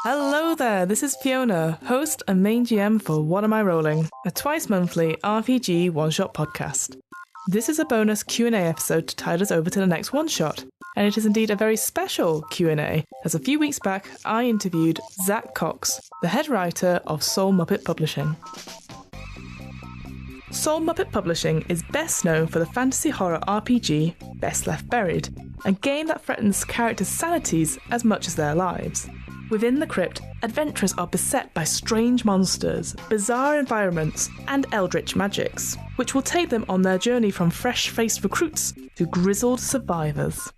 Hello there, this is Fiona, host and main GM for What Am I Rolling, a twice-monthly RPG one-shot podcast. This is a bonus Q&A episode to tide us over to the next one-shot, and it is indeed a very special Q&A, as a few weeks back I interviewed Zach Cox, the head writer of SoulMuppet Publishing. SoulMuppet Publishing is best known for the fantasy horror RPG Best Left Buried, a game that threatens characters' sanities as much as their lives. Within the crypt, adventurers are beset by strange monsters, bizarre environments, and eldritch magics, which will take them on their journey from fresh-faced recruits to grizzled survivors.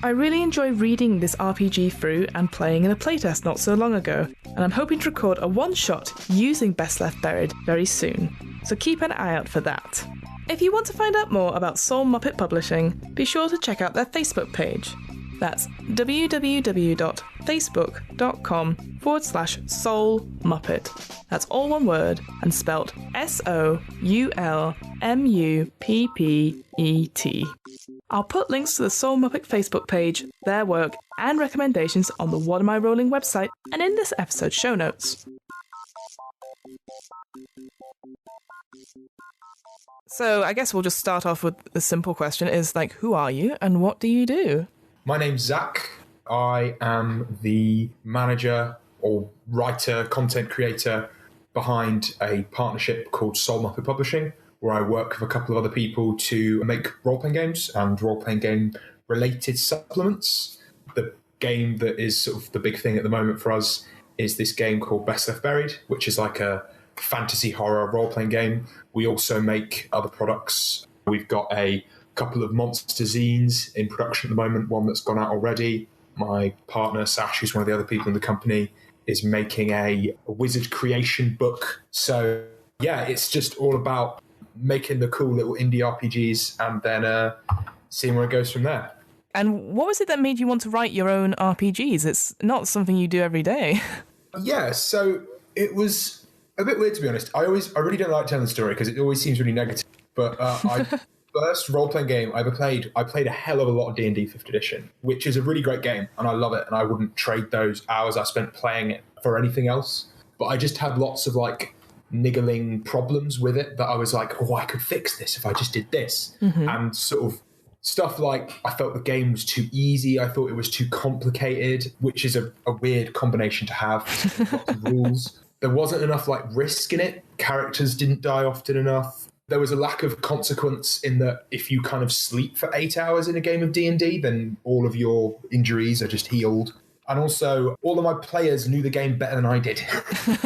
I really enjoy reading this RPG through and playing in a playtest not so long ago, and I'm hoping to record a one-shot using Best Left Buried very soon, so keep an eye out for that. If you want to find out more about SoulMuppet Publishing, be sure to check out their Facebook page. That's www.facebook.com/SoulMuppet. That's all one word and spelt SoulMuppet. I'll put links to the SoulMuppet Facebook page, their work, and recommendations on the What Am I Rolling website and in this episode's show notes. So I guess we'll just start off with the simple question is who are you and what do you do? My name's Zach. I am the manager or writer, content creator behind a partnership called SoulMuppet Publishing, where I work with a couple of other people to make role-playing games and role-playing game related supplements. The game that is sort of the big thing at the moment for us is this game called Best Left Buried, which is like a fantasy horror role-playing game. We also make other products. We've got a couple of monster zines in production at the moment, one that's gone out already. My partner, Sash, who's one of the other people in the company, is making a wizard creation book. So, yeah, it's just all about making the cool little indie RPGs and then seeing where it goes from there. And what was it that made you want to write your own RPGs? It's not something you do every day. Yeah, so it was a bit weird, to be honest. I really don't like telling the story because it always seems really negative. But first role-playing game I ever played, I played a hell of a lot of D&D 5th edition, which is a really great game, and I love it, and I wouldn't trade those hours I spent playing it for anything else. But I just had lots of niggling problems with it that I was like, I could fix this if I just did this. Mm-hmm. And sort of stuff like I felt the game was too easy, I thought it was too complicated, which is a weird combination to have. Lots of rules. There wasn't enough risk in it. Characters didn't die often enough. There was a lack of consequence in that if you kind of sleep for 8 hours in a game of D&D, then all of your injuries are just healed. And also, all of my players knew the game better than I did.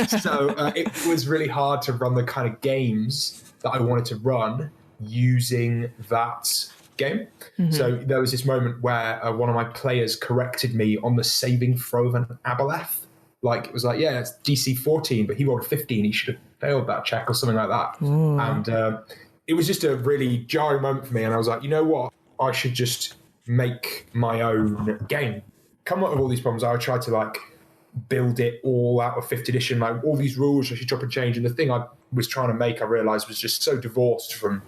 So it was really hard to run the kind of games that I wanted to run using that game. Mm-hmm. So there was this moment where one of my players corrected me on the saving throw of an aboleth. It was yeah, it's DC 14, but he rolled 15. He should have failed that check or something like that. Ooh. And it was just a really jarring moment for me. And I was like, you know what? I should just make my own game. Come up with all these problems. I tried to build it all out of 5th edition, all these rules I should chop and change. And the thing I was trying to make, I realized was just so divorced from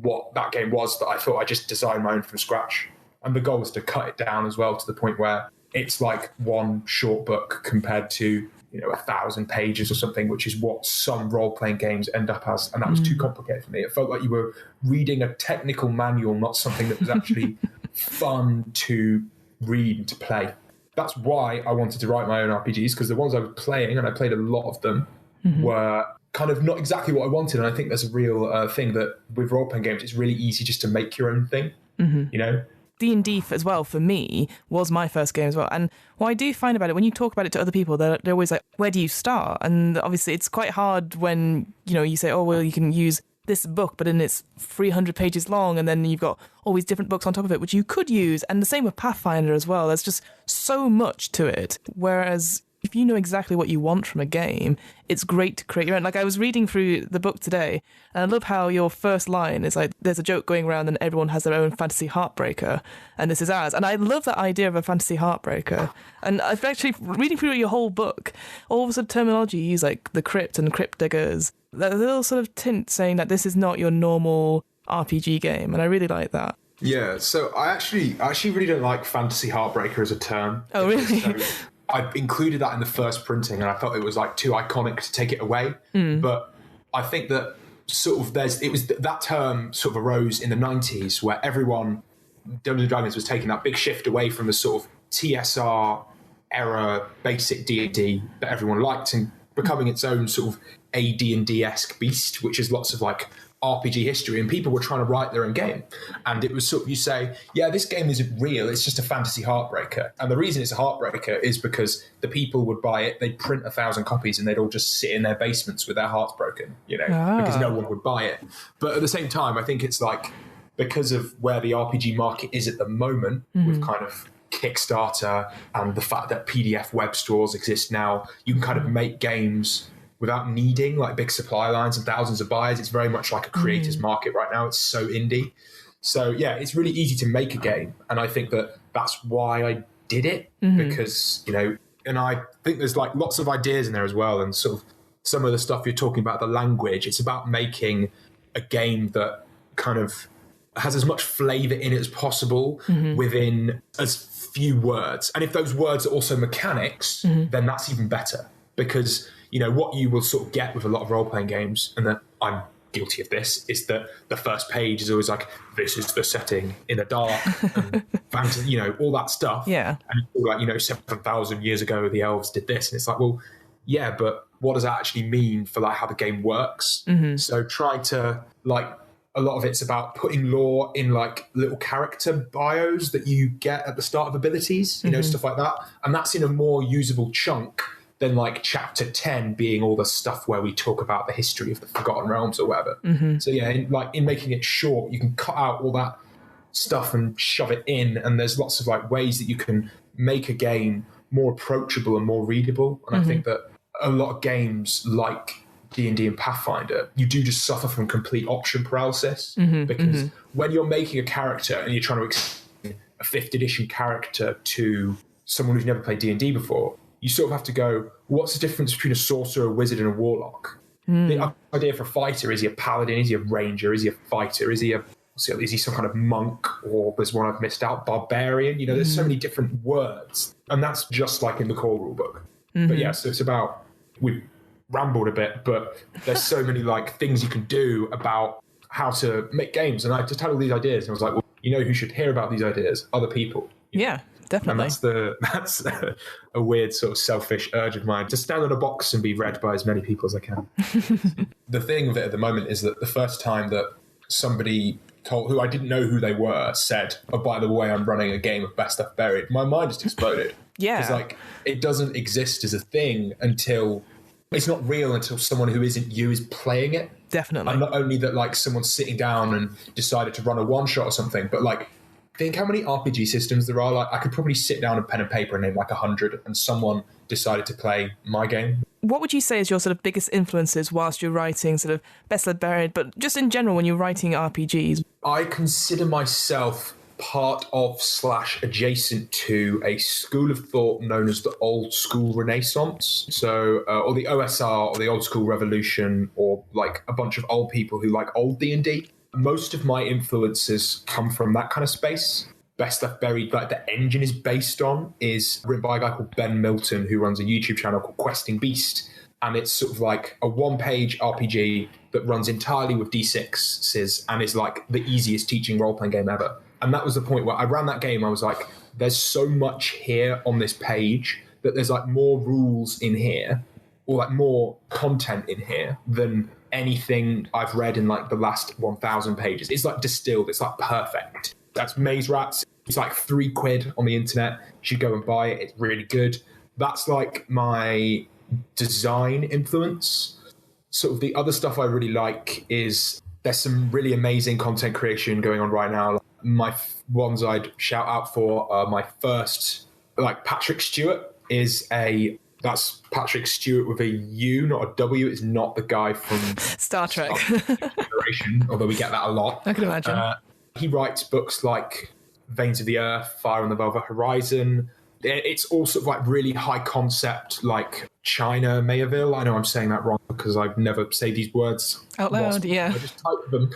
what that game was that I thought I just designed my own from scratch. And the goal was to cut it down as well to the point where it's one short book compared to 1,000 pages or something, which is what some role-playing games end up as. And that was too complicated for me. It felt like you were reading a technical manual, not something that was actually fun to read and to play. That's why I wanted to write my own RPGs, because the ones I was playing, and I played a lot of them, were kind of not exactly what I wanted. And I think there's a real thing that with role-playing games, it's really easy just to make your own thing, D&D as well, for me, was my first game as well. And what I do find about it, when you talk about it to other people, they're always like, where do you start? And obviously it's quite hard when, you say, oh, well, you can use this book, but then it's 300 pages long, and then you've got all these different books on top of it, which you could use. And the same with Pathfinder as well. There's just so much to it. Whereas if you know exactly what you want from a game, it's great to create your own. I was reading through the book today, and I love how your first line is there's a joke going around and everyone has their own fantasy heartbreaker, and this is ours. And I love that idea of a fantasy heartbreaker. And I've actually, reading through your whole book, all of the terminology you use, the crypt and crypt diggers, a little sort of tint saying that this is not your normal RPG game, and I really like that. Yeah, so I actually really don't like fantasy heartbreaker as a term. Oh, really? So I included that in the first printing, and I felt it was like too iconic to take it away. But I think that sort of that term sort of arose in the 90s where everyone, Dungeons and Dragons was taking that big shift away from the sort of TSR era basic D&D that everyone liked and becoming its own sort of AD&D-esque beast, which is lots of like RPG history, and people were trying to write their own game. And it was sort of, you say, yeah, this game isn't real, it's just a fantasy heartbreaker. And the reason it's a heartbreaker is because the people would buy it, they'd print 1,000 copies, and they'd all just sit in their basements with their hearts broken, because no one would buy it. But at the same time, I think it's like, because of where the RPG market is at the moment, with kind of Kickstarter and the fact that PDF web stores exist now, you can kind of make games without needing like big supply lines and thousands of buyers. It's very much like a creator's market right now. It's so indie. So yeah, it's really easy to make a game. And I think that that's why I did it, because, and I think there's like lots of ideas in there as well. And sort of some of the stuff you're talking about, the language, it's about making a game that kind of has as much flavor in it as possible within as few words. And if those words are also mechanics, then that's even better, because what you will sort of get with a lot of role-playing games, and that I'm guilty of this, is that the first page is always like, this is the setting in the dark, and fantasy, all that stuff. Yeah. And it's all like, 7,000 years ago, the elves did this. And it's like, well, yeah, but what does that actually mean for like how the game works? So try to like, a lot of it's about putting lore in like little character bios that you get at the start of abilities, stuff like that. And that's in a more usable chunk than like chapter 10 being all the stuff where we talk about the history of the Forgotten Realms or whatever. So yeah, in making it short, you can cut out all that stuff and shove it in. And there's lots of like ways that you can make a game more approachable and more readable. And I think that a lot of games like D&D and Pathfinder, you do just suffer from complete option paralysis, because when you're making a character and you're trying to explain a 5th edition character to someone who's never played D&D before, you sort of have to go, what's the difference between a sorcerer, a wizard, and a warlock? The idea for a fighter, is he a paladin? Is he a ranger? Is he a fighter? Is he some kind of monk? Or there's one I've missed out, barbarian? There's so many different words. And that's just like in the core rulebook. But yeah, so it's about, we've rambled a bit, but there's so many like things you can do about how to make games. And I just had all these ideas, and I was like, well, who should hear about these ideas? Other people. Yeah. Definitely. And that's a weird sort of selfish urge of mine, to stand on a box and be read by as many people as I can. The thing with it at the moment is that the first time that somebody who I didn't know who they were said, oh, by the way, I'm running a game of Best Stuff Buried, my mind just exploded. Yeah. It's like, it doesn't exist as a thing until, it's not real until someone who isn't you is playing it. Definitely. And not only that, like, someone's sitting down and decided to run a one-shot or something, but like, think how many RPG systems there are. Like, I could probably sit down and pen and paper and name like 100, and someone decided to play my game. What would you say is your sort of biggest influences whilst you're writing sort of Best Left Buried, but just in general when you're writing RPGs? I consider myself part of / adjacent to a school of thought known as the Old School Renaissance. So, or the OSR, or the Old School Revolution, or like a bunch of old people who like old D&D. Most of my influences come from that kind of space. Best Left Buried, like the engine is based on, is written by a guy called Ben Milton, who runs a YouTube channel called Questing Beast. And it's sort of like a one-page RPG that runs entirely with D6s and is like the easiest teaching role-playing game ever. And that was the point where I ran that game. I was like, there's so much here on this page that there's like more rules in here, or like more content in here than anything I've read in like the last 1,000 pages. It's like distilled. It's like perfect. That's Maze Rats. It's like £3 on the internet. You should go and buy it. It's really good. That's like my design influence. Sort of the other stuff I really like is there's some really amazing content creation going on right now. My ones I'd shout out for are my first, like Patrick Stewart is that's Patrick Stewart with a U, not a W. It's not the guy from Star Trek. Although we get that a lot. I can imagine. He writes books like Veins of the Earth, Fire on the Velvet Horizon. It's all sort of like really high concept, like China Mayerville. I know I'm saying that wrong. because I've never say these words out loud. Yeah, I just type them.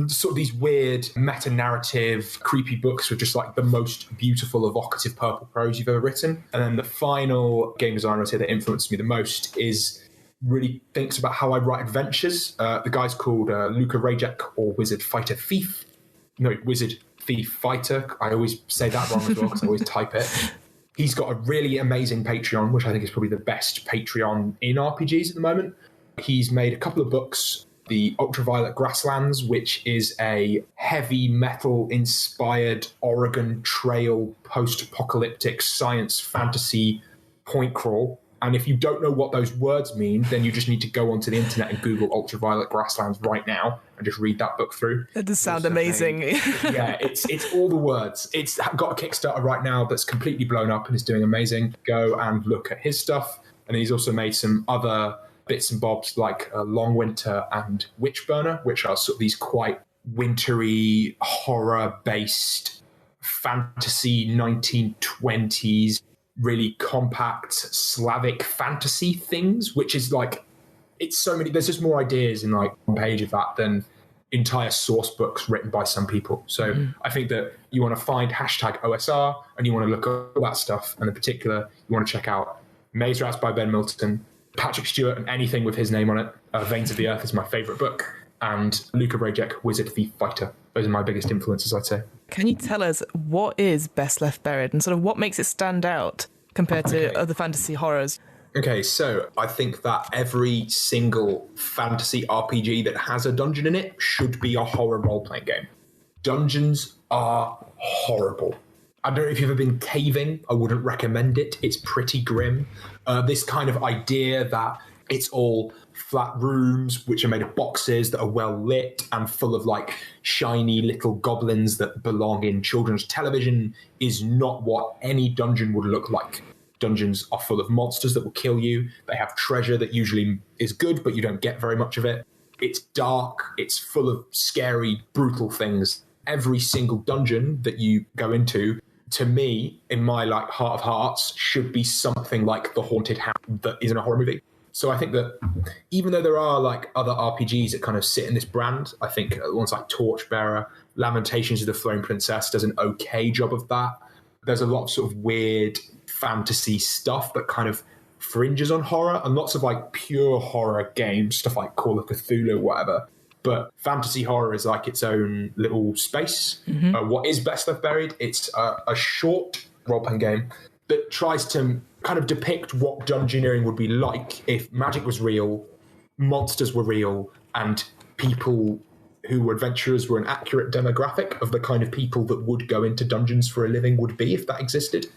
Sort of these weird meta-narrative, creepy books with just like the most beautiful, evocative purple prose you've ever written. And then the final game designer I'd say that influenced me the most is really thinks about how I write adventures. The guy's called Luka Rajek, or Wizard Fighter Thief. No, Wizard Thief Fighter. I always say that wrong as well because I always type it. He's got a really amazing Patreon, which I think is probably the best Patreon in RPGs at the moment. He's made a couple of books. The Ultraviolet Grasslands, which is a heavy metal-inspired Oregon Trail post-apocalyptic science fantasy point crawl. And if you don't know what those words mean, then you just need to go onto the internet and Google Ultraviolet Grasslands right now and just read that book through. That does sound amazing. Yeah, it's all the words. It's got a Kickstarter right now that's completely blown up and is doing amazing. Go and look at his stuff. And he's also made some other bits and bobs like Long Winter and Witchburner, which are sort of these quite wintry, horror-based fantasy 1920s, really compact Slavic fantasy things, which is like, it's so many, there's just more ideas in like one page of that than entire source books written by some people. So I think that you want to find #OSR and you want to look at all that stuff. And in particular, you want to check out Maze Rats by Ben Milton, Patrick Stewart and anything with his name on it. Veins of the Earth is my favourite book. And Luka Rajek, Wizard Thief Fighter. Those are my biggest influences, I'd say. Can you tell us what is Best Left Buried and sort of what makes it stand out compared to other fantasy horrors? Okay, so I think that every single fantasy RPG that has a dungeon in it should be a horror role-playing game. Dungeons are horrible. I don't know if you've ever been caving. I wouldn't recommend it. It's pretty grim. This kind of idea that it's all flat rooms which are made of boxes that are well lit and full of like shiny little goblins that belong in children's television is not what any dungeon would look like. Dungeons are full of monsters that will kill you. They have treasure that usually is good, but you don't get very much of it. It's dark. It's full of scary, brutal things. Every single dungeon that you go into, to me, in my like heart of hearts, should be something like the Haunted House that is in a horror movie. So I think that even though there are like other RPGs that kind of sit in this brand, I think ones like Torchbearer, Lamentations of the Flowing Princess does an okay job of that. There's a lot of sort of weird fantasy stuff that kind of fringes on horror, and lots of like pure horror games, stuff like Call of Cthulhu, whatever. But fantasy horror is like its own little space. What is Best Left Buried? It's a short role-playing game that tries to kind of depict what dungeoneering would be like if magic was real, monsters were real, and people who were adventurers were an accurate demographic of the kind of people that would go into dungeons for a living would be if that existed.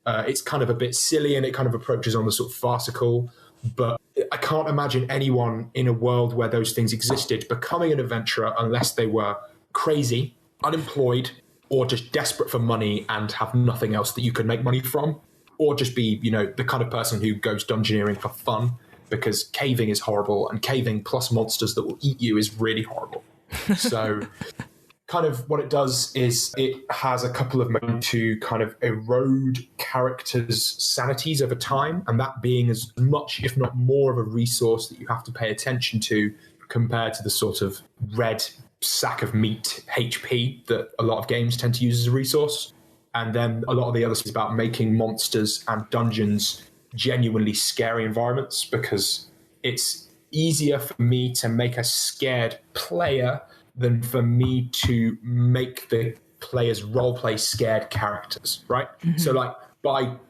It's kind of a bit silly and it kind of approaches on the sort of farcical, but I can't imagine anyone in a world where those things existed becoming an adventurer unless they were crazy, unemployed, or just desperate for money and have nothing else that you can make money from, or just be, you know, the kind of person who goes dungeoneering for fun, because caving is horrible and caving plus monsters that will eat you is really horrible. So kind of what it does is it has a couple of modes to kind of erode characters' sanities over time, and that being as much, if not more, of a resource that you have to pay attention to compared to the sort of red sack of meat HP that a lot of games tend to use as a resource. And then a lot of the other stuff is about making monsters and dungeons genuinely scary environments, because it's easier for me to make a scared player than for me to make the players roleplay scared characters, right? So like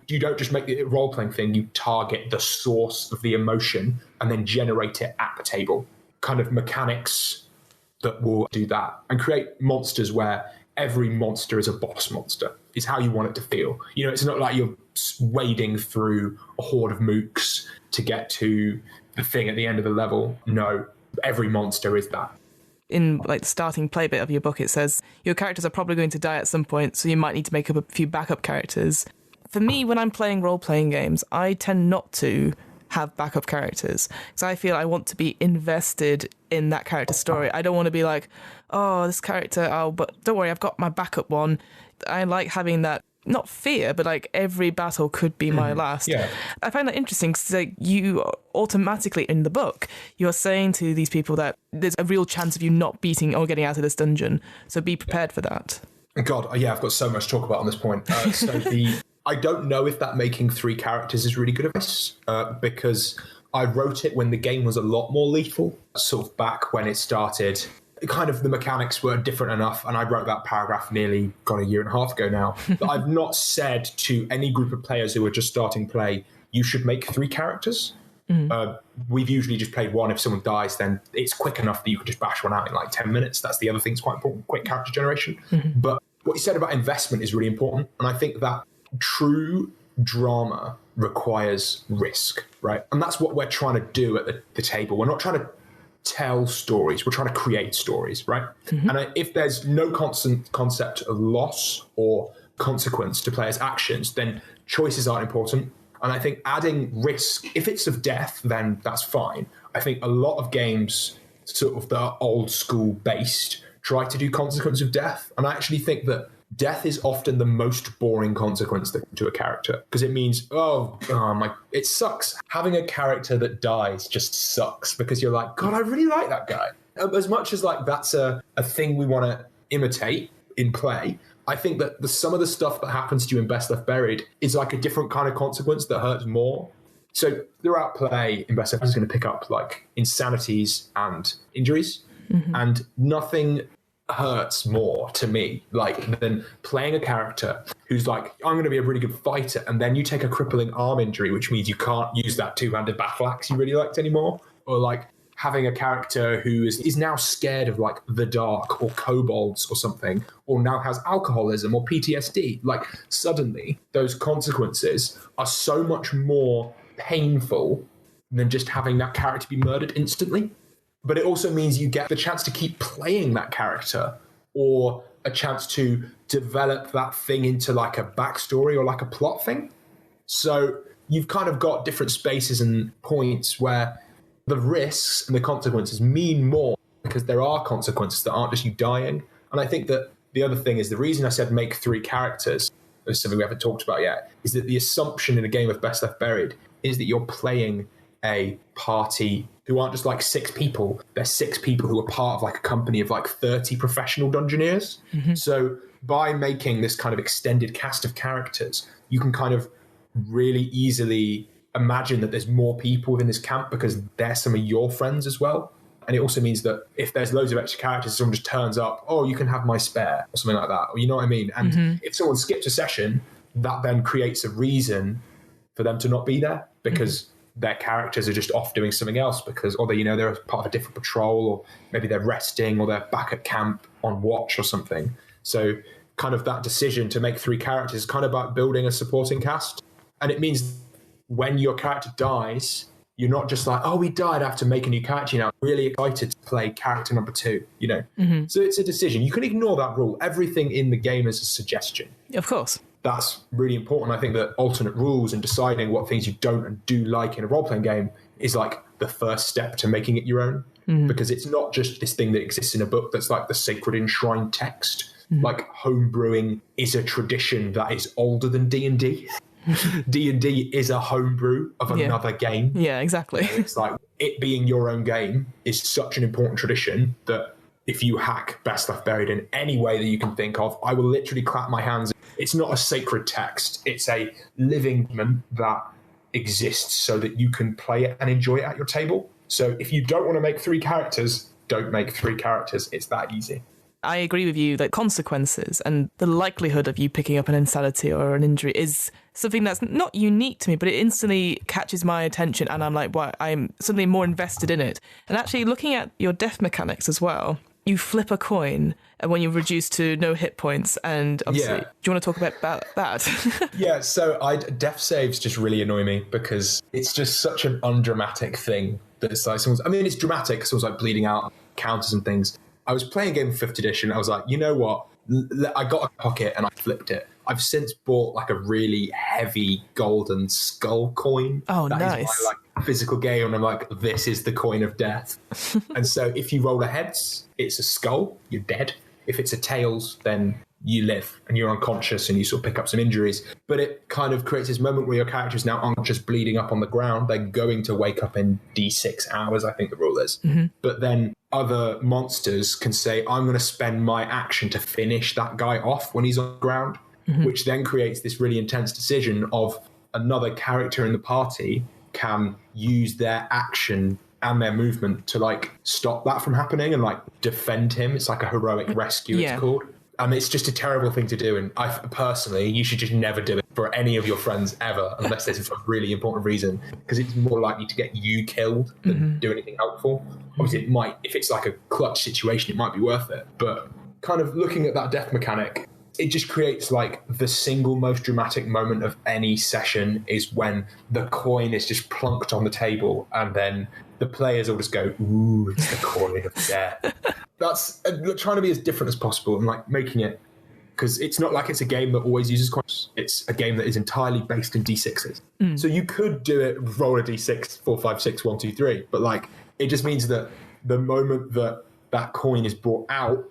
you don't just make the role-playing thing, you target the source of the emotion and then generate it at the table. Kind of mechanics that will do that and create monsters where every monster is a boss monster, is how you want it to feel. You know, it's not like you're wading through a horde of mooks to get to the thing at the end of the level. No, every monster is that. In like the starting play bit of your book, it says your characters are probably going to die at some point, so you might need to make up a few backup characters. For me, when I'm playing role-playing games, I tend not to have backup characters because I feel I want to be invested in that character's story. I don't want to be like, oh, this character, oh, but don't worry, I've got my backup one. I like having that not fear, but like every battle could be my last. Yeah. I find that interesting because like, you automatically in the book, you're saying to these people that there's a real chance of you not beating or getting out of this dungeon. So be prepared for that. God, yeah, I've got so much to talk about on this point. I don't know if that making 3 characters is really good advice because I wrote it when the game was a lot more lethal, sort of back when it started. Kind of the mechanics were different enough, and I wrote that paragraph nearly, a year and a half ago now, that I've not said to any group of players who are just starting play, you should make 3 characters. We've usually just played 1. If someone dies, then it's quick enough that you can just bash one out in like 10 minutes. That's the other thing that's quite important, quick character generation. But what you said about investment is really important, and I think that true drama requires risk, right? And that's what we're trying to do at the table. We're not trying to tell stories, we're trying to create stories, right? And if there's no constant concept of loss or consequence to players' actions, then choices aren't important. And I think adding risk, if it's of death, then that's fine. I think a lot of games, sort of the old school based, try to do consequence of death. And I actually think that death is often the most boring consequence to a character, because it means, it sucks. Having a character that dies just sucks, because you're like, God, I really like that guy. As much as like that's a thing we want to imitate in play, I think that some of the stuff that happens to you in Best Left Buried is like a different kind of consequence that hurts more. So throughout play in Best Left is going to pick up like insanities and injuries, and nothing hurts more to me like than playing a character who's like, I'm going to be a really good fighter, and then you take a crippling arm injury, which means you can't use that 2-handed battle axe you really liked anymore, or like having a character who is now scared of like the dark or kobolds or something, or now has alcoholism or PTSD. Like suddenly those consequences are so much more painful than just having that character be murdered instantly. But it also means you get the chance to keep playing that character, or a chance to develop that thing into like a backstory or like a plot thing. So you've kind of got different spaces and points where the risks and the consequences mean more, because there are consequences that aren't just you dying. And I think that the other thing is, the reason I said make 3 characters, is something we haven't talked about yet, is that the assumption in a game of Best Left Buried is that you're playing a party who aren't just like 6 people. They're 6 people who are part of like a company of like 30 professional dungeoneers. So by making this kind of extended cast of characters, you can kind of really easily imagine that there's more people within this camp, because they're some of your friends as well. And it also means that if there's loads of extra characters, someone just turns up, oh, you can have my spare, or something like that, or you know what I mean? And if someone skips a session, that then creates a reason for them to not be there, because their characters are just off doing something else, because, or they're part of a different patrol, or maybe they're resting, or they're back at camp on watch or something. So kind of that decision to make 3 characters is kind of about building a supporting cast. And it means when your character dies, you're not just like, oh, we died, I have to make a new character. You know, really excited to play character number 2, you know? So it's a decision. You can ignore that rule. Everything in the game is a suggestion. Of course. That's really important. I think that alternate rules and deciding what things you don't and do like in a role-playing game is like the first step to making it your own, because it's not just this thing that exists in a book that's like the sacred enshrined text. Like homebrewing is a tradition that is older than D&D. D&D is a homebrew of another game. Yeah, exactly. And it's like it being your own game is such an important tradition that if you hack Best Left Buried in any way that you can think of, I will literally clap my hands. It's not a sacred text. It's a living document that exists so that you can play it and enjoy it at your table. So if you don't want to make 3 characters, don't make 3 characters. It's that easy. I agree with you that consequences and the likelihood of you picking up an insanity or an injury is something that's not unique to me, but it instantly catches my attention, and I'm like, wow, I'm suddenly more invested in it. And actually looking at your death mechanics as well, you flip a coin when you're reduced to no hit points, and obviously, do you want to talk about that? Yeah, so death saves just really annoy me, because it's just such an undramatic thing that it's like it's dramatic, someone's like bleeding out, counters and things. I was playing a game of 5th edition. I was like, you know what? I got a pocket and I flipped it. I've since bought like a really heavy golden skull coin. Oh, that nice. Is my like physical game, and I'm like, this is the coin of death. And so if you roll a heads, it's a skull, you're dead. If it's a tails, then you live and you're unconscious and you sort of pick up some injuries. But it kind of creates this moment where your character is now unconscious, bleeding up on the ground. They're going to wake up in D6 hours, I think the rule is. But then other monsters can say, I'm going to spend my action to finish that guy off when he's on the ground, which then creates this really intense decision of another character in the party can use their action and their movement to like stop that from happening and like defend him. It's like a heroic rescue, it's called. And it's just a terrible thing to do. And I personally, you should just never do it for any of your friends ever, unless there's a really important reason, because it's more likely to get you killed than do anything helpful. Obviously, it might, if it's like a clutch situation, it might be worth it. But kind of looking at that death mechanic, it just creates like the single most dramatic moment of any session is when the coin is just plunked on the table and then the players all just go, ooh, it's the coin of death. That's trying to be as different as possible and like making it, because it's not like it's a game that always uses coins. It's a game that is entirely based in D6s. So you could do it, roll a D6, 4, 5, 6, 1, 2, 3. But like, it just means that the moment that that coin is brought out,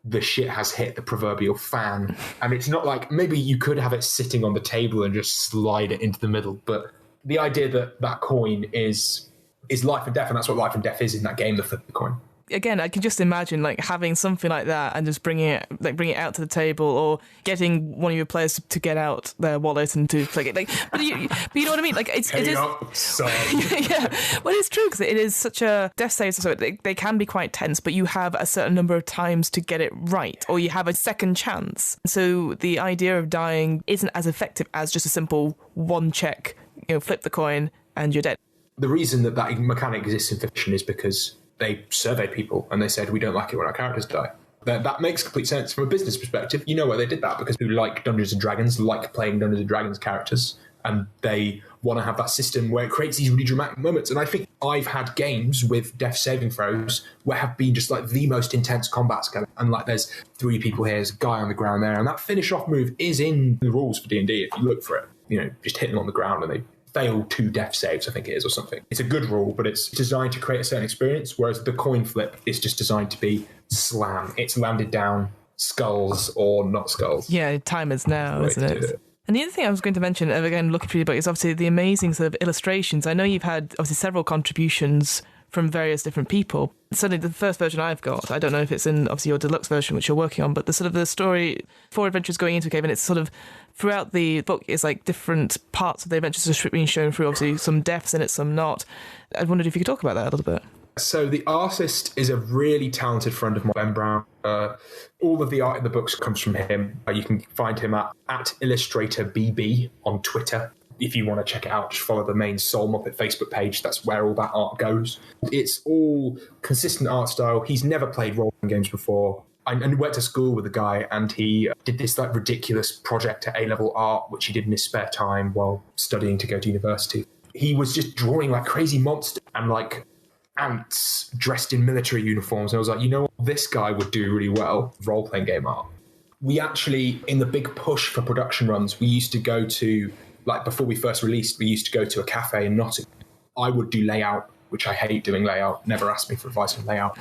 the shit has hit the proverbial fan. And it's not like, maybe you could have it sitting on the table and just slide it into the middle. But the idea that that coin is life and death, and that's what life and death is in that game, the flip of the coin. Again, I can just imagine like having something like that and just bringing it out to the table, or getting one of your players to get out their wallet and to click it. Like, but you know what I mean? Like it is. Yeah, well, it's true, because it is such a death save. So they can be quite tense, but you have a certain number of times to get it right, or you have a second chance. So the idea of dying isn't as effective as just a simple one check. Flip the coin and you're dead. The reason that mechanic exists in fiction is because they surveyed people and they said, we don't like it when our characters die. That makes complete sense from a business perspective. You know why they did that, because people like Dungeons & Dragons, like playing Dungeons & Dragons characters, and they want to have that system where it creates these really dramatic moments. And I think I've had games with death saving throws where have been just like the most intense combats going, and like there's 3 people here, there's a guy on the ground there, and that finish off move is in the rules for D&D if you look for it. Just hit them on the ground and they fail 2 death saves, I think it is, or something. It's a good rule, but it's designed to create a certain experience, whereas the coin flip is just designed to be slam. It's landed down, skulls or not skulls. Yeah, time is now, isn't it? And the other thing I was going to mention, again, looking through your book, is obviously the amazing sort of illustrations. I know you've had obviously several contributions from various different people. Certainly the first version I've got, I don't know if it's in obviously your deluxe version, which you're working on, but the sort of the story, 4 adventures going into a cave, and it's sort of throughout the book is like different parts of the adventures are being shown through, obviously some deaths in it, some not. I wondered if you could talk about that a little bit. So the artist is a really talented friend of mine, Ben Brown. All of the art in the books comes from him. You can find him at IllustratorBB on Twitter. If you want to check it out, just follow the main SoulMuppet Facebook page. That's where all that art goes. It's all consistent art style. He's never played role-playing games before. I went to school with the guy, and he did this like ridiculous project at A-level art, which he did in his spare time while studying to go to university. He was just drawing like crazy monsters and like ants dressed in military uniforms. And I was like, you know what? This guy would do really well role-playing game art. We actually, in the big push for production runs, we used to go to, like before we first released, we used to go to a cafe in Nottingham. I would do layout, which I hate doing layout, never asked me for advice on layout,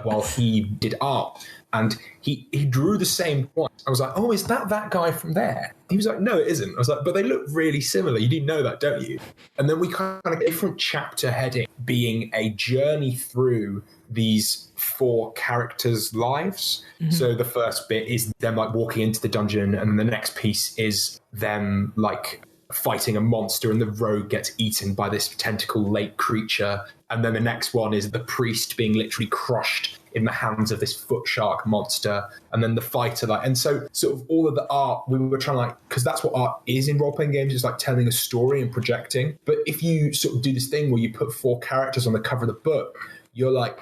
while he did art. And he drew the same one. I was like, oh, is that guy from there? He was like, no, it isn't. I was like, but they look really similar. You do know that, don't you? And then we kind of different chapter heading being a journey through these 4 characters' lives. Mm-hmm. So the first bit is them like walking into the dungeon, and then the next piece is them like fighting a monster, and the rogue gets eaten by this tentacle lake creature. And then the next one is the priest being literally crushed in the hands of this foot shark monster. And then the fighter, like, and so sort of all of the art, we were trying to like, because that's what art is in role-playing games, is like telling a story and projecting. But if you sort of do this thing where you put 4 characters on the cover of the book, you're like,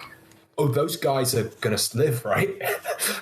oh, those guys are going to live, right?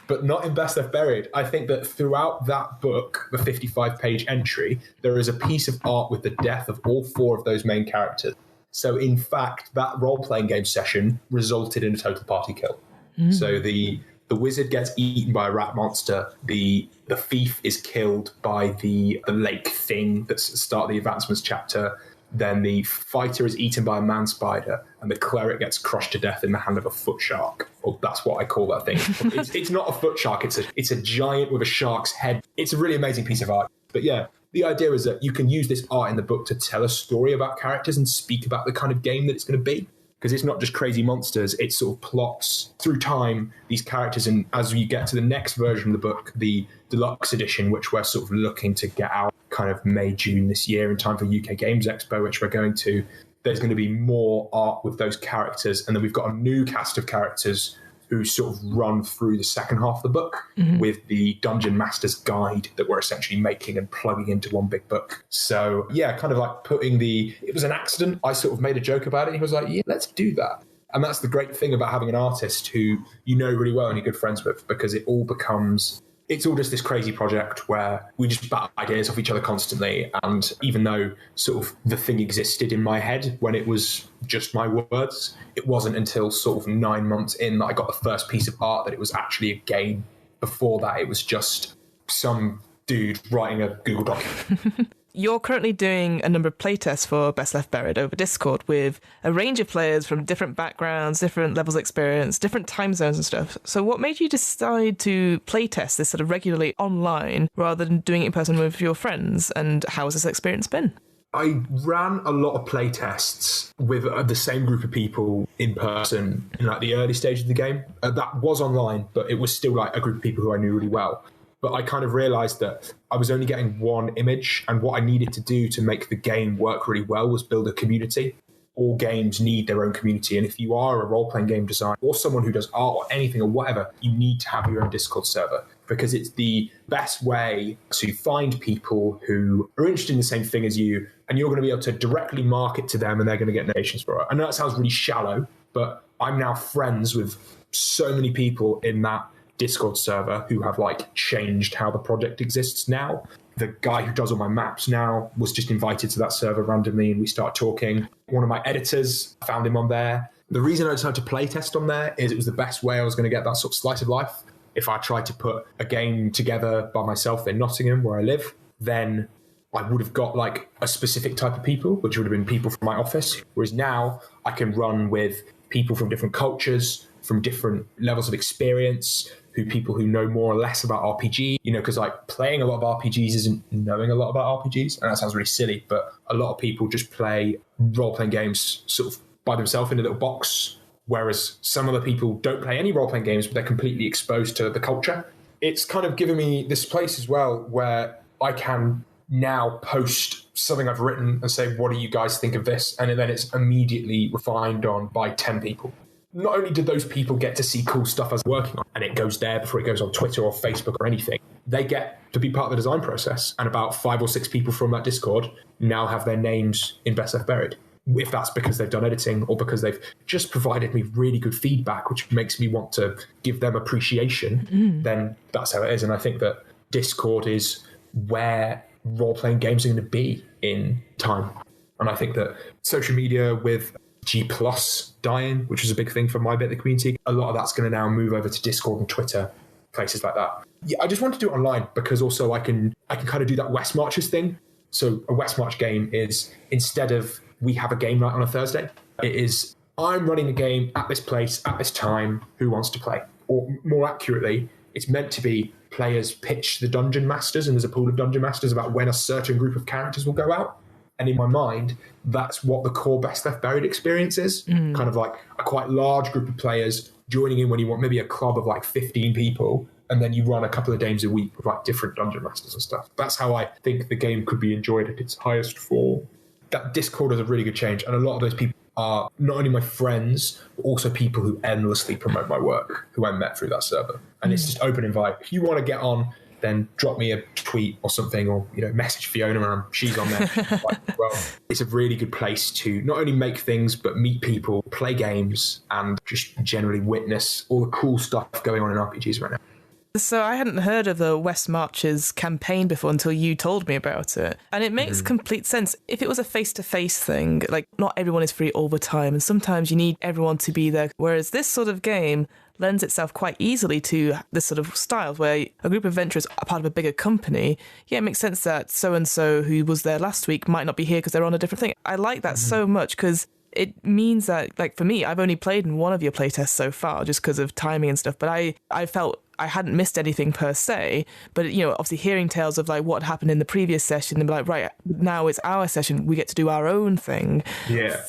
But not in Best Left Buried. I think that throughout that book, the 55-page entry, there is a piece of art with the death of all 4 of those main characters. So in fact, that role-playing game session resulted in a total party kill. Mm. So the wizard gets eaten by a rat monster. The thief is killed by the lake thing that's at the start of the advancements chapter. Then the fighter is eaten by a man spider, and the cleric gets crushed to death in the hand of a foot shark. Or that's what I call that thing. It's not a foot shark. It's a giant with a shark's head. It's a really amazing piece of art. But yeah, the idea is that you can use this art in the book to tell a story about characters and speak about the kind of game that it's going to be. Because it's not just crazy monsters, it sort of plots through time these characters. And as you get to the next version of the book, the deluxe edition, which we're sort of looking to get out kind of May, June this year in time for UK Games Expo, which we're going to, there's going to be more art with those characters. And then we've got a new cast of characters who sort of run through the second half of the book with the Dungeon Master's Guide that we're essentially making and plugging into one big book. So yeah, kind of like it was an accident. I sort of made a joke about it. And he was like, yeah, let's do that. And that's the great thing about having an artist who you know really well and you're good friends with, because it's all just this crazy project where we just bat ideas off each other constantly. And even though sort of the thing existed in my head when it was just my words, it wasn't until sort of 9 months in that I got the first piece of art that it was actually a game. Before that, it was just some dude writing a Google document. You're currently doing a number of playtests for Best Left Buried over Discord with a range of players from different backgrounds, different levels of experience, different time zones and stuff. So what made you decide to playtest this sort of regularly online rather than doing it in person with your friends? And how has this experience been? I ran a lot of playtests with the same group of people in person in like the early stage of the game. That was online, but it was still like a group of people who I knew really well. But I kind of realized that I was only getting one image, and what I needed to do to make the game work really well was build a community. All games need their own community. And if you are a role-playing game designer or someone who does art or anything or whatever, you need to have your own Discord server, because it's the best way to find people who are interested in the same thing as you, and you're going to be able to directly market to them and they're going to get donations for it. I know that sounds really shallow, but I'm now friends with so many people in that Discord server who have like changed how the project exists now. The guy who does all my maps now was just invited to that server randomly and we start talking. One of my editors, I found him on there. The reason I decided to playtest on there is it was the best way I was going to get that sort of slice of life. If I tried to put a game together by myself in Nottingham, where I live, then I would have got like a specific type of people, which would have been people from my office. Whereas now I can run with people from different cultures, from different levels of experience, people who know more or less about RPG, because like playing a lot of RPGs isn't knowing a lot about RPGs. And that sounds really silly, but a lot of people just play role-playing games sort of by themselves in a little box, whereas some other people don't play any role-playing games, but they're completely exposed to the culture. It's kind of given me this place as well where I can now post something I've written and say, what do you guys think of this? And then it's immediately refined on by 10 people. Not only did those people get to see cool stuff I was working on, and it goes there before it goes on Twitter or Facebook or anything, they get to be part of the design process. And about 5 or 6 people from that Discord now have their names in Best Left Buried. If that's because they've done editing or because they've just provided me really good feedback, which makes me want to give them appreciation, then that's how it is. And I think that Discord is where role-playing games are going to be in time. And I think that social media with G+ dying, which was a big thing for my bit of the community, a lot of that's going to now move over to Discord and Twitter, places like that. Yeah, I just want to do it online because also I can kind of do that West Marches thing. So a West March game is, instead of we have a game night on a Thursday, it is I'm running a game at this place at this time, who wants to play? Or more accurately, it's meant to be players pitch the dungeon masters, and there's a pool of dungeon masters about when a certain group of characters will go out. And in my mind, that's what the core Best Left Buried experience is. Kind of like a quite large group of players joining in when you want maybe a club of like 15 people, and then you run a couple of games a week with like different dungeon masters and stuff. That's how I think the game could be enjoyed at its highest form. That Discord is a really good change. And a lot of those people are not only my friends, but also people who endlessly promote my work, who I met through that server. And it's just open invite. If you want to get on, then drop me a tweet or something, or message Fiona, and she's on there. Well, it's a really good place to not only make things, but meet people, play games, and just generally witness all the cool stuff going on in RPGs right now. So I hadn't heard of the West Marches campaign before until you told me about it. And it makes complete sense. If it was a face-to-face thing, like not everyone is free all the time, and sometimes you need everyone to be there. Whereas this sort of game lends itself quite easily to this sort of style where a group of adventurers are part of a bigger company. Yeah, it makes sense that so-and-so who was there last week might not be here because they're on a different thing. I like that so much because it means that, like, for me, I've only played in one of your playtests so far just because of timing and stuff, but I felt I hadn't missed anything per se, but, obviously hearing tales of like what happened in the previous session and be like, right, now it's our session, we get to do our own thing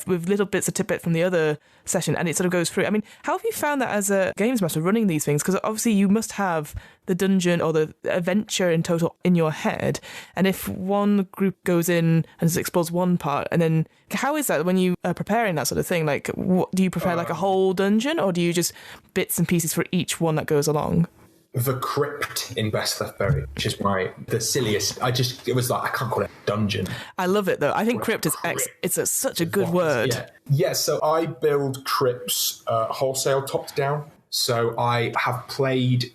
with little bits of tidbit from the other session, and it sort of goes through. I mean, how have you found that as a games master running these things? Because obviously you must have the dungeon or the adventure in total in your head, and if one group goes in and explores one part, and then how is that when you are preparing that sort of thing? Like, what do you prepare, like a whole dungeon, or do you just bits and pieces for each one that goes along? The crypt in Best Left Buried, which is the silliest. It was like, I can't call it dungeon. I love it though. I think crypt is such a good word. Yeah, so I build crypts wholesale, top to down. So I have played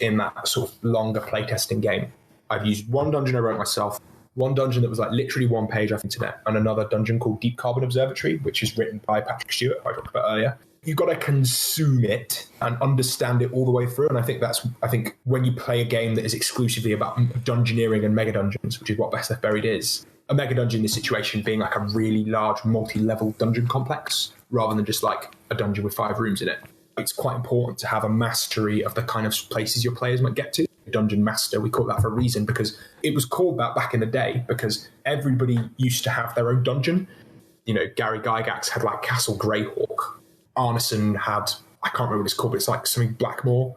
in that sort of longer playtesting game. I've used one dungeon I wrote myself, one dungeon that was like literally one page off the internet, and another dungeon called Deep Carbon Observatory, which is written by Patrick Stewart, who I talked about earlier. You've got to consume it and understand it all the way through. And I think when you play a game that is exclusively about dungeoneering and mega dungeons, which is what Best Left Buried is, a mega dungeon in this situation being like a really large multi-level dungeon complex rather than just like a dungeon with 5 rooms in it. It's quite important to have a mastery of the kind of places your players might get to. Dungeon master, we call that for a reason, because it was called that back in the day because everybody used to have their own dungeon. Gary Gygax had like Castle Greyhawk. Arneson had, I can't remember what it's called, but it's like something Blackmore.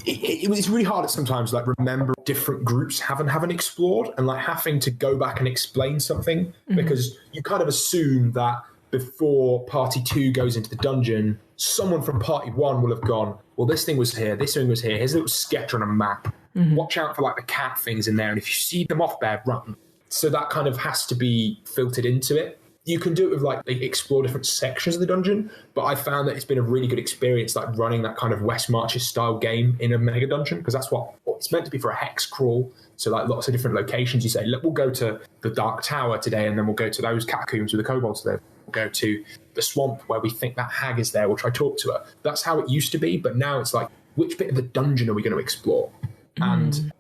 It's really hard at sometimes, like, remember different groups haven't explored and like having to go back and explain something because you kind of assume that before party 2 goes into the dungeon, someone from party 1 will have gone, well, this thing was here, this thing was here, here's a little sketch on a map. Watch out for like the cat things in there, and if you see them off there, run. So that kind of has to be filtered into it. You can do it with like explore different sections of the dungeon, but I found that it's been a really good experience like running that kind of West Marches style game in a mega dungeon, because that's what it's meant to be for a hex crawl. So like lots of different locations. You say, look, we'll go to the Dark Tower today, and then we'll go to those catacombs with the kobolds there. We'll go to the swamp where we think that hag is there. We'll try to talk to her. That's how it used to be, but now it's like, which bit of the dungeon are we going to explore? And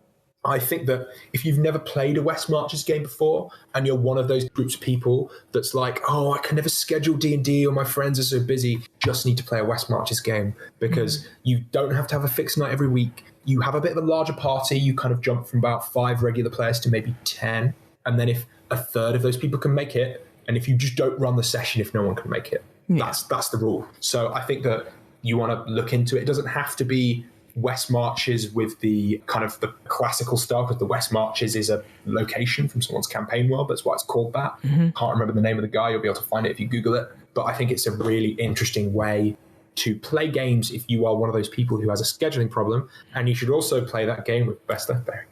I think that if you've never played a West Marches game before and you're one of those groups of people that's like, oh, I can never schedule D&D or my friends are so busy, just need to play a West Marches game because you don't have to have a fixed night every week. You have a bit of a larger party. You kind of jump from about 5 regular players to maybe 10. And then if a third of those people can make it, and if you just don't run the session if no one can make it, that's the rule. So I think that you want to look into it. It doesn't have to be West Marches with the kind of the classical style, because the West Marches is a location from someone's campaign world. That's why it's called that. Can't remember the name of the guy. You'll be able to find it if you Google it. But I think it's a really interesting way to play games if you are one of those people who has a scheduling problem. And you should also play that game with Best Left Buried.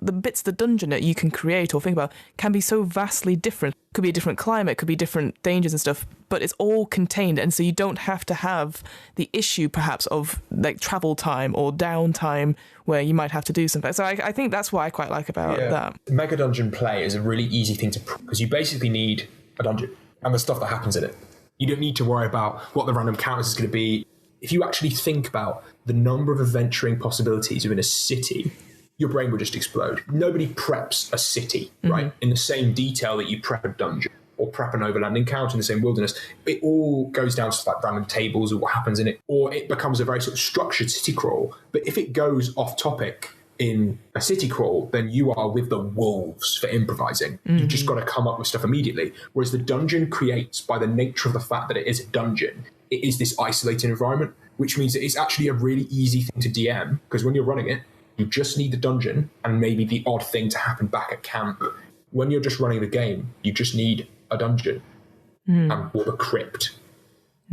The bits of the dungeon that you can create or think about can be so vastly different. Could be a different climate, could be different dangers and stuff, but it's all contained, and so you don't have to have the issue perhaps of like travel time or downtime where you might have to do something. So I think that's what I quite like about that. Mega dungeon play is a really easy thing to, because you basically need a dungeon and the stuff that happens in it. You don't need to worry about what the random counters is going to be. If you actually think about the number of adventuring possibilities within a city, your brain will just explode. Nobody preps a city, right, in the same detail that you prep a dungeon or prep an overland encounter in the same wilderness. It all goes down to like random tables or what happens in it, or it becomes a very sort of structured city crawl. But if it goes off topic in a city crawl, then you are with the wolves for improvising. You've just got to come up with stuff immediately. Whereas the dungeon creates, by the nature of the fact that it is a dungeon, it is this isolated environment, which means that it's actually a really easy thing to DM, because when you're running it, you just need the dungeon and maybe the odd thing to happen back at camp. When you're just running the game, you just need a dungeon or the crypt.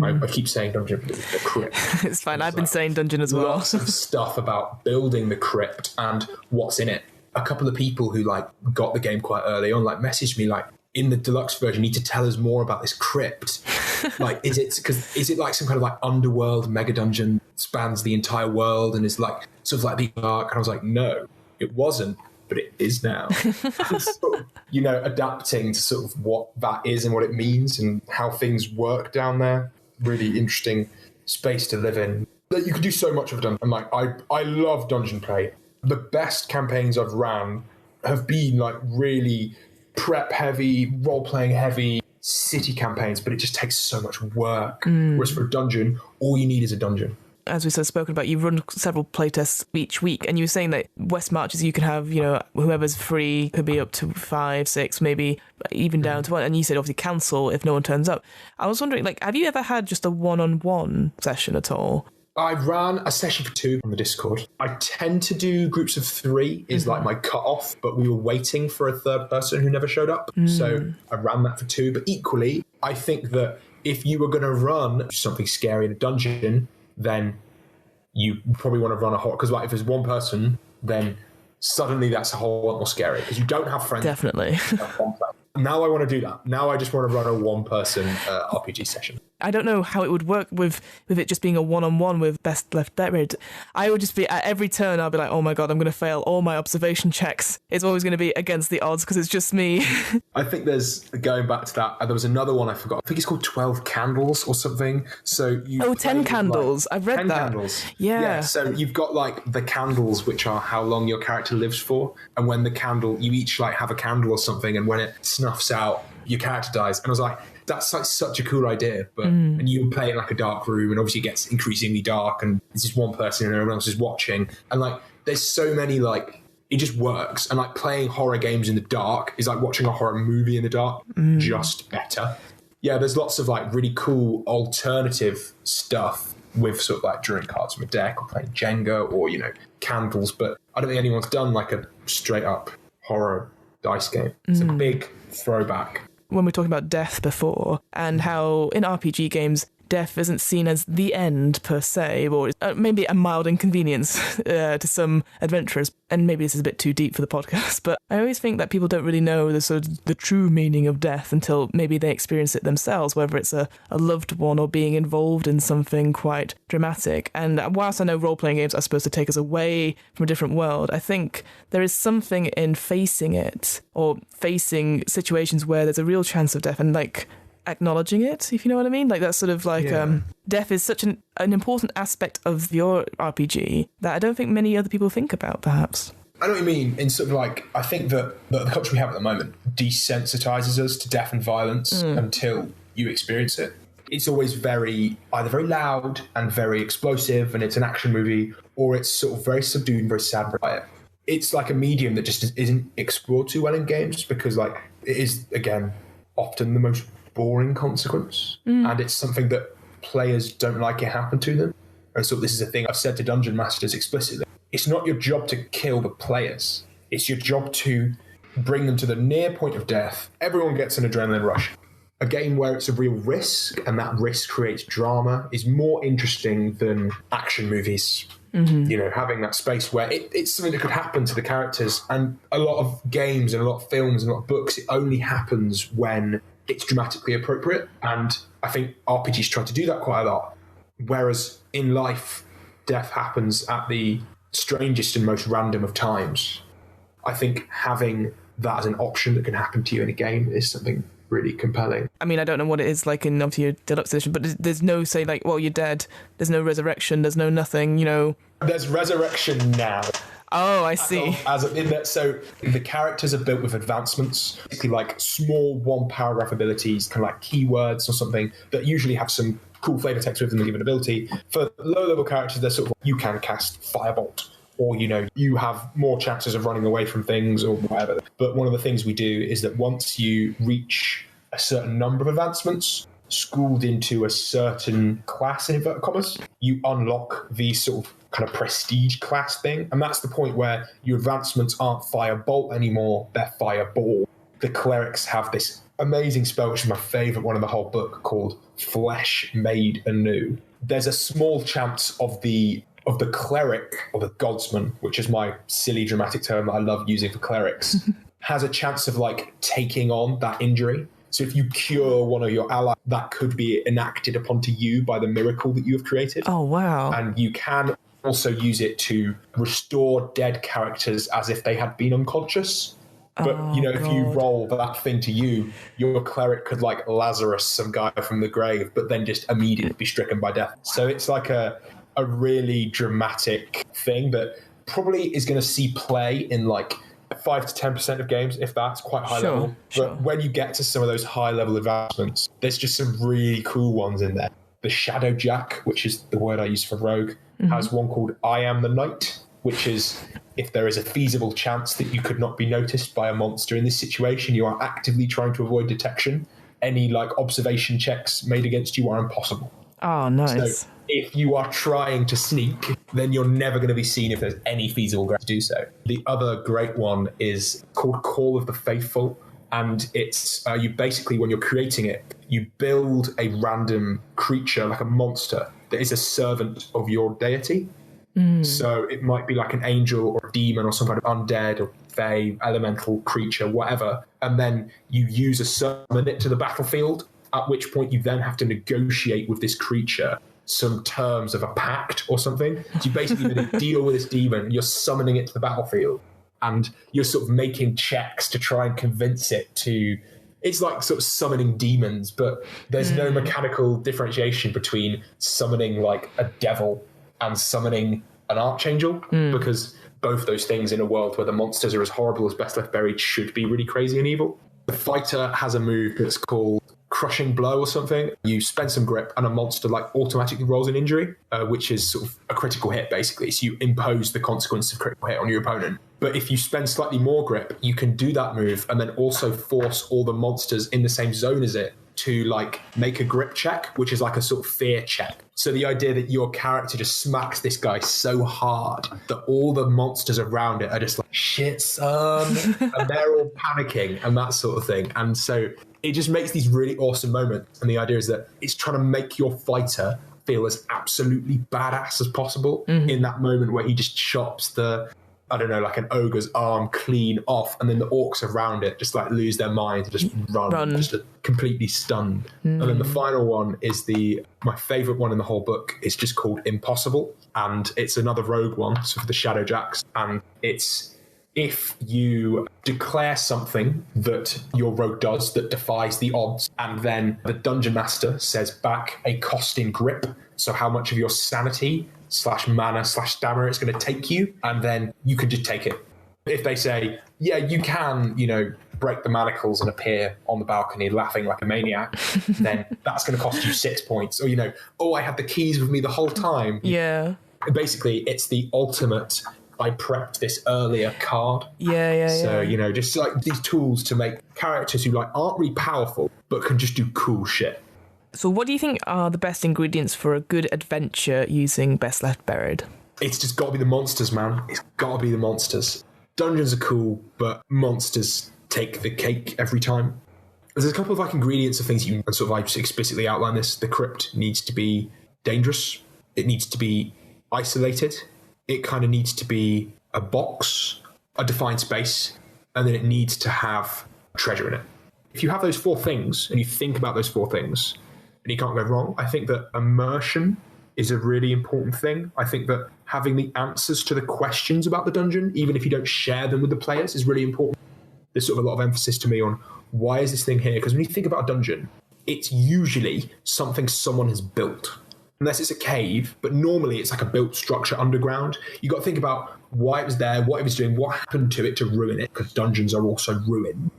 I keep saying dungeon, but the crypt. It's fine. I've been saying dungeon as well. Lots of stuff about building the crypt and what's in it. A couple of people who like got the game quite early on like messaged me like, in the deluxe version, you need to tell us more about this crypt. Like, is it like some kind of like underworld mega dungeon spans the entire world and is like sort of like the arc? And I was like, no, it wasn't, but it is now. Sort of, adapting to sort of what that is and what it means and how things work down there. Really interesting space to live in. You can do so much of dungeon. And like, I love dungeon play. The best campaigns I've ran have been like really prep heavy, role playing heavy, city campaigns, but it just takes so much work. Whereas for a dungeon, all you need is a dungeon. As we've spoken about, you run several playtests each week, and you were saying that West Marches, you can have, whoever's free could be up to 5, 6, maybe even down to 1. And you said obviously cancel if no one turns up. I was wondering, have you ever had just a one-on-one session at all? I ran a session for 2 on the Discord. I tend to do groups of 3 is like my cut-off, but we were waiting for a third person who never showed up. So I ran that for 2. But equally, I think that if you were going to run something scary in a dungeon, then you probably want to run a horror. Because if there's one person, then suddenly that's a whole lot more scary. Because you don't have friends. Definitely. Now I want to do that. Now I just want to run a one-person RPG session. I don't know how it would work with it just being a one-on-one with Best Left Buried. I would just be, at every turn, I'll be like, oh my God, I'm going to fail all my observation checks. It's always going to be against the odds because it's just me. I think going back to that, there was another one I forgot. I think it's called 12 Candles or something. So 10 Candles. I've read 10 that. 10 Candles. Yeah. So you've got the candles, which are how long your character lives for. And when the candle, you each have a candle or something. And when it snuffs out, your character dies. And I was like, that's such a cool idea. But and you play in a dark room, and obviously it gets increasingly dark, and there's just one person and everyone else is watching. And there's so many it just works. And playing horror games in the dark is like watching a horror movie in the dark, just better. Yeah, there's lots of really cool alternative stuff with sort of drawing cards from a deck or playing Jenga or, candles. But I don't think anyone's done a straight up horror dice game. It's a big throwback. When we're talking about death before, and how in RPG games, death isn't seen as the end per se, or maybe a mild inconvenience to some adventurers. And maybe this is a bit too deep for the podcast, but I always think that people don't really know the true meaning of death until maybe they experience it themselves, whether it's a loved one or being involved in something quite dramatic. And whilst I know role-playing games are supposed to take us away from a different world, I think there is something in facing it, or facing situations where there's a real chance of death, and acknowledging it, if you know what I mean. That's sort of death is such an important aspect of your RPG that I don't think many other people think about, perhaps. I know what you mean. In sort of I think that the culture we have at the moment desensitizes us to death and violence until you experience it. It's always either very loud and very explosive, and it's an action movie, or it's sort of very subdued and very sad and quiet. It's a medium that just isn't explored too well in games because it is, again, often the most boring consequence, and it's something that players don't like it happen to them. And so this is a thing I've said to dungeon masters explicitly. It's not your job to kill the players. It's your job to bring them to the near point of death. Everyone gets an adrenaline rush. A game where it's a real risk and that risk creates drama is more interesting than action movies. Having that space where it's something that could happen to the characters. And a lot of games and a lot of films and a lot of books, it only happens when it's dramatically appropriate. And I think RPGs try to do that quite a lot. Whereas in life, death happens at the strangest and most random of times. I think having that as an option that can happen to you in a game is something really compelling. I mean, I don't know what it is in obviously your deluxe edition, but there's no you're dead. There's no resurrection. There's no nothing, There's resurrection now. Oh, I see. So the characters are built with advancements, basically small one-paragraph abilities, kind of keywords or something that usually have some cool flavor text with them to give an ability. For low-level characters, they're sort of, you can cast Firebolt, or, you have more chances of running away from things or whatever. But one of the things we do is that once you reach a certain number of advancements, schooled into a certain class, in inverted commas, you unlock the sort of kind of prestige class thing. And that's the point where your advancements aren't Firebolt anymore, they're Fireball. The clerics have this amazing spell, which is my favourite one in the whole book, called Flesh Made Anew. There's a small chance of the cleric, or the godsman, which is my silly dramatic term that I love using for clerics, has a chance of taking on that injury. So if you cure one of your allies, that could be enacted upon to you by the miracle that you have created. Oh, wow. And you can also use it to restore dead characters as if they had been unconscious. But, if you roll that thing to you, your cleric could Lazarus some guy from the grave, but then just immediately be stricken by death. So it's a really dramatic thing that probably is going to see play in 5 to 10% of games, if that's quite high level. But when you get to some of those high level advancements, there's just some really cool ones in there. The Shadow Jack, which is the word I use for rogue, has one called I Am the Night, which is if there is a feasible chance that you could not be noticed by a monster in this situation, you are actively trying to avoid detection. Any like observation checks made against you are impossible. Oh, nice. So if you are trying to sneak, then you're never going to be seen if there's any feasible ground to do so. The other great one is called Call of the Faithful. And it's you basically, when you're creating it, you build a random creature, like a monster, that is a servant of your deity. So it might be like an angel or a demon or some kind of undead or fae, elemental creature, whatever. And then you use a summon it to the battlefield, at which point you then have to negotiate with this creature some terms of a pact or something. So you basically deal with this demon, you're summoning it to the battlefield, and you're sort of making checks to try and convince it to... It's like sort of summoning demons, but there's no mechanical differentiation between summoning like a devil and summoning an archangel, because both those things in a world where the monsters are as horrible as Best Left Buried should be really crazy and evil. The fighter has a move that's called Crushing Blow or something. You spend some grip and a monster like automatically rolls an injury, which is sort of a critical hit basically. So you impose the consequence of critical hit on your opponent. But if you spend slightly more grip, you can do that move and then also force all the monsters in the same zone as it to like make a grip check, which is like a sort of fear check. So the idea that your character just smacks this guy so hard that all the monsters around it are just like, shit, son, and they're all panicking and that sort of thing. And so it just makes these really awesome moments. And the idea is that it's trying to make your fighter feel as absolutely badass as possible in that moment where he just chops the... I don't know, like an ogre's arm clean off, and then the orcs around it just like lose their minds, just run. Just completely stunned. And then the final one is my favourite one in the whole book. It's just called Impossible, and it's another rogue one, so for the Shadow Jacks, and it's if you declare something that your rogue does that defies the odds, and then the Dungeon Master says back a cost in grip, so how much of your sanity /mana/stamina it's going to take you, and then you can just take it. If they say, yeah, you can, break the manacles and appear on the balcony laughing like a maniac, then that's going to cost you 6 points. Or, I had the keys with me the whole time. Yeah. Basically, it's the ultimate, I prepped this earlier card. Yeah. So, just like these tools to make characters who like aren't really powerful, but can just do cool shit. So what do you think are the best ingredients for a good adventure using Best Left Buried? It's just got to be the monsters, man. It's got to be the monsters. Dungeons are cool, but monsters take the cake every time. There's a couple of like ingredients of things you can sort of like just explicitly outline this. The crypt needs to be dangerous. It needs to be isolated. It kind of needs to be a box, a defined space, and then it needs to have treasure in it. If you have those four things and you think about those four things, and you can't go wrong. I think that immersion is a really important thing. I think that having the answers to the questions about the dungeon, even if you don't share them with the players, is really important. There's sort of a lot of emphasis to me on why is this thing here? Because when you think about a dungeon, it's usually something someone has built. Unless it's a cave, but normally it's like a built structure underground. You've got to think about why it was there, what it was doing, what happened to it to ruin it, because dungeons are also ruined.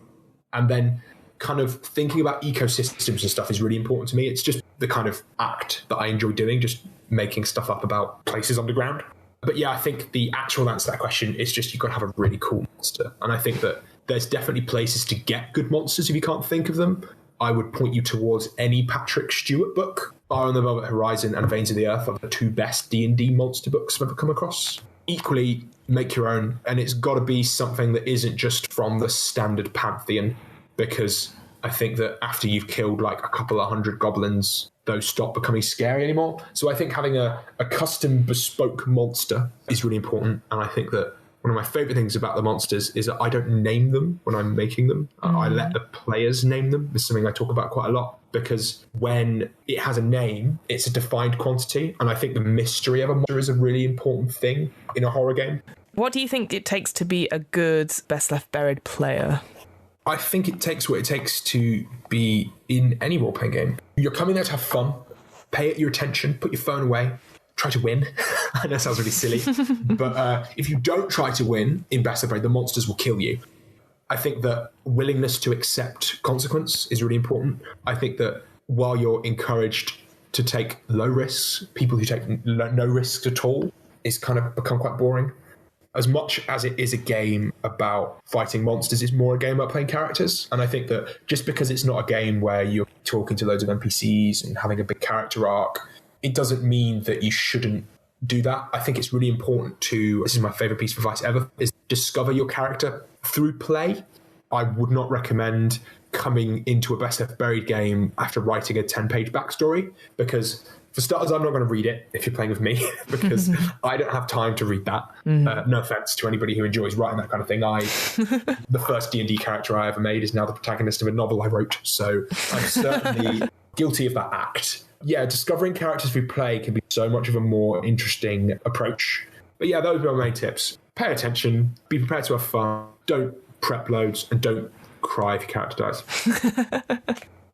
And then kind of thinking about ecosystems and stuff is really important to me. It's just the kind of act that I enjoy doing, just making stuff up about places underground. But yeah, I think the actual answer to that question is just you've got to have a really cool monster. And I think that there's definitely places to get good monsters if you can't think of them. I would point you towards any Patrick Stewart book. Fire on the Velvet Horizon and Veins of the Earth are the two best D&D monster books I've ever come across. Equally, make your own, and it's got to be something that isn't just from the standard pantheon, because I think that after you've killed like a couple of hundred goblins, those stop becoming scary anymore. So I think having a custom bespoke monster is really important. And I think that one of my favorite things about the monsters is that I don't name them when I'm making them. I let the players name them. This is something I talk about quite a lot, because when it has a name, it's a defined quantity. And I think the mystery of a monster is a really important thing in a horror game. What do you think it takes to be a good Best Left Buried player? I think it takes what it takes to be in any role-playing game. You're coming there to have fun, pay it your attention, put your phone away, try to win. I know that sounds really silly, but if you don't try to win in Best Left Buried, the monsters will kill you. I think that willingness to accept consequence is really important. I think that while you're encouraged to take low risks, people who take no risks at all is kind of become quite boring. As much as it is a game about fighting monsters, it's more a game about playing characters. And I think that just because it's not a game where you're talking to loads of NPCs and having a big character arc, it doesn't mean that you shouldn't do that. I think it's really important to, this is my favorite piece of advice ever, is discover your character through play. I would not recommend coming into a Best Left Buried game after writing a 10-page backstory, because for starters, I'm not going to read it if you're playing with me, because I don't have time to read that. No offense to anybody who enjoys writing that kind of thing. The first D&D character I ever made is now the protagonist of a novel I wrote, so I'm certainly guilty of that act. Yeah, discovering characters through play can be so much of a more interesting approach. But yeah, those are my main tips. Pay attention, be prepared to have fun, don't prep loads, and don't cry if your character dies.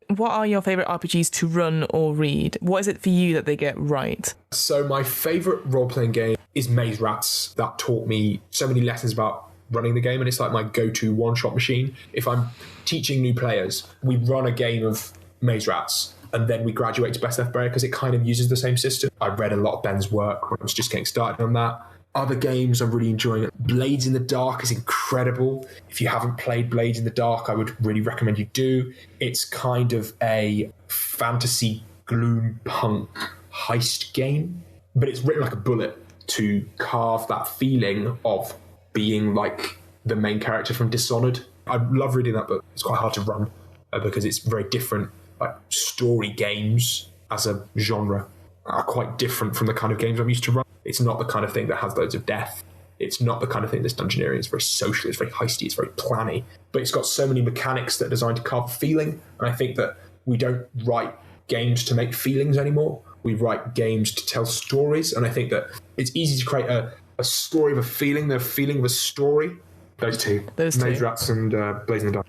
What are your favourite RPGs to run or read? What is it for you that they get right? So my favourite role-playing game is Maze Rats. That taught me so many lessons about running the game, and it's like my go-to one-shot machine. If I'm teaching new players, we run a game of Maze Rats, and then we graduate to Best Left Buried because it kind of uses the same system. I read a lot of Ben's work when I was just getting started on that. Other games I'm really enjoying. Blades in the Dark is incredible. If you haven't played Blades in the Dark, I would really recommend you do. It's kind of a fantasy gloom punk heist game, but it's written like a bullet to carve that feeling of being like the main character from Dishonored. I love reading that book. It's quite hard to run because it's very different. Like story games as a genre are quite different from the kind of games I'm used to run. It's not the kind of thing that has loads of death. It's not the kind of thing that's dungeoneering. It's very social, it's very heisty, it's very planny. But it's got so many mechanics that are designed to carve a feeling. And I think that we don't write games to make feelings anymore. We write games to tell stories. And I think that it's easy to create a story of a feeling, the feeling of a story. Those two. Maze Rats and Blades in the Dark.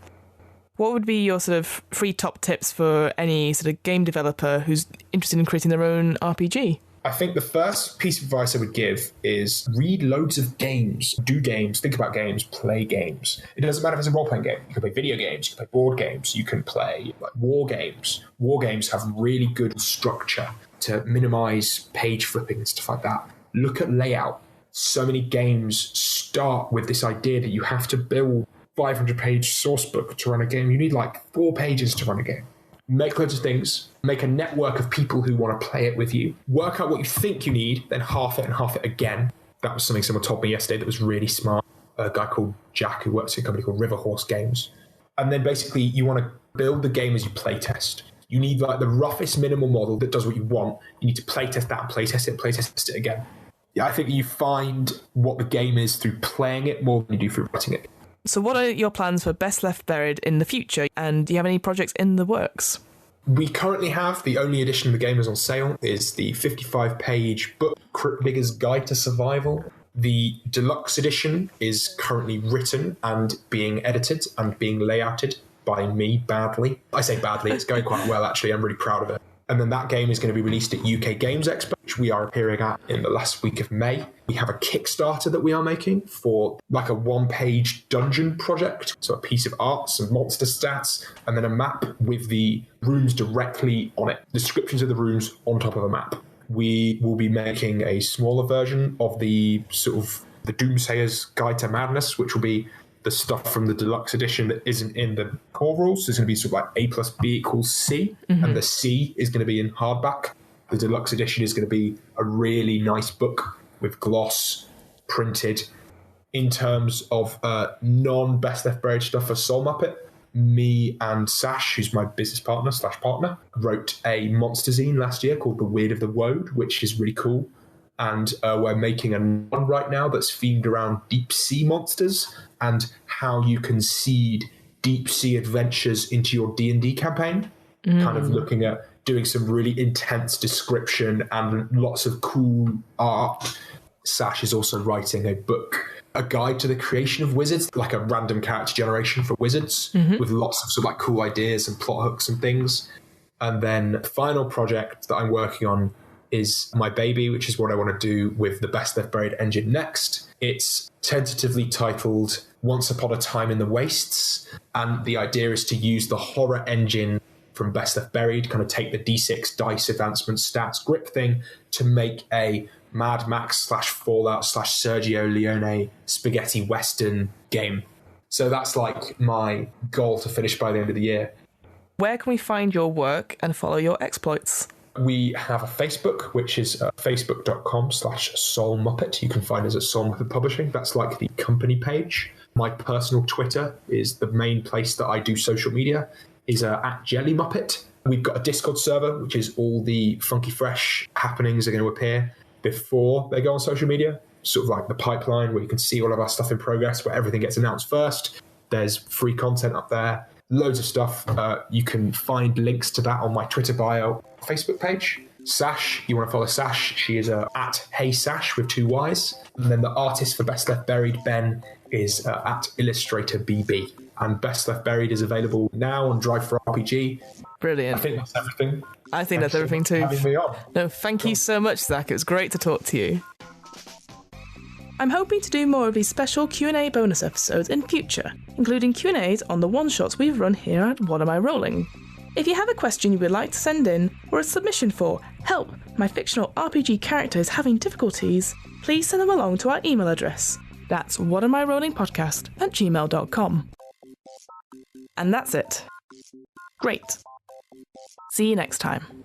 What would be your sort of 3 top tips for any sort of game developer who's interested in creating their own RPG? I think the first piece of advice I would give is read loads of games, do games, think about games, play games. It doesn't matter if it's a role-playing game. You can play video games, you can play board games, you can play like war games. War games have really good structure to minimize page flipping and stuff like that. Look at layout. So many games start with this idea that you have to build 500-page source book to run a game. You need like 4 pages to run a game. Make loads of things, make a network of people who want to play it with you, work out what you think you need, then half it and half it again. That was something someone told me yesterday that was really smart. A guy called Jack who works at a company called River Horse Games. And then basically you want to build the game as you play test. You need like the roughest minimal model that does what you want. You need to play test that and play test it again. Yeah, I think you find what the game is through playing it more than you do through writing it. So what are your plans for Best Left Buried in the future? And do you have any projects in the works? We currently have the only edition of the game is on sale, is the 55-page book, Crypt Digger's Guide to Survival. The deluxe edition is currently written and being edited and being layouted by me badly. I say badly, it's going quite well actually, I'm really proud of it. And then that game is going to be released at UK Games Expo, which we are appearing at in the last week of May. We have a Kickstarter that we are making for like a 1-page dungeon project. So a piece of art, some monster stats, and then a map with the rooms directly on it. Descriptions of the rooms on top of a map. We will be making a smaller version of the sort of the Doomsayer's Guide to Madness, which will be the stuff from the deluxe edition that isn't in the core rules. So it's going to be sort of like A plus B equals C, and the C is going to be in hardback. The deluxe edition is going to be a really nice book with gloss, printed. In terms of non-Best Left Buried stuff for SoulMuppet, me and Sash, who's my business partner, wrote a monster zine last year called The Weird of the Woad, which is really cool. And we're making a one right now that's themed around deep sea monsters and how you can seed deep sea adventures into your D&D campaign. Kind of looking at doing some really intense description and lots of cool art. Sash is also writing a book, a guide to the creation of wizards, like a random character generation for wizards with lots of sort of like cool ideas and plot hooks and things. And then the final project that I'm working on is my baby, which is what I want to do with the Best Left Buried engine next. It's tentatively titled Once Upon a Time in the Wastes, and the idea is to use the horror engine from Best Left Buried, kind of take the D6 dice advancement stats grip thing to make a Mad Max / Fallout / Sergio Leone spaghetti western game. So that's like my goal to finish by the end of the year. Where can we find your work and follow your exploits? We have a Facebook, which is facebook.com/SoulMuppet. You can find us at SoulMuppet Publishing. That's like the company page. My personal Twitter is the main place that I do social media, is at JellyMuppet. We've got a Discord server, which is all the funky fresh happenings are going to appear before they go on social media. Sort of like the pipeline where you can see all of our stuff in progress, where everything gets announced first. There's free content up there, loads of stuff. You can find links to that on my Twitter bio, Facebook page. Sash, you want to follow Sash, she is at HeySash with 2 Ys. And then the artist for Best Left Buried, Ben, is at IllustratorBB. And Best Left Buried is available now on Drive for RPG. Brilliant. I think that's everything. I think that's everything too. Having me on. No, thank you so much, Zach. It was great to talk to you. I'm hoping to do more of these special Q&A bonus episodes in future, including Q&As on the one-shots we've run here at What Am I Rolling? If you have a question you would like to send in, or a submission for help, my fictional RPG character is having difficulties, please send them along to our email address. That's whatamirollingpodcast@gmail.com. And that's it. Great. See you next time.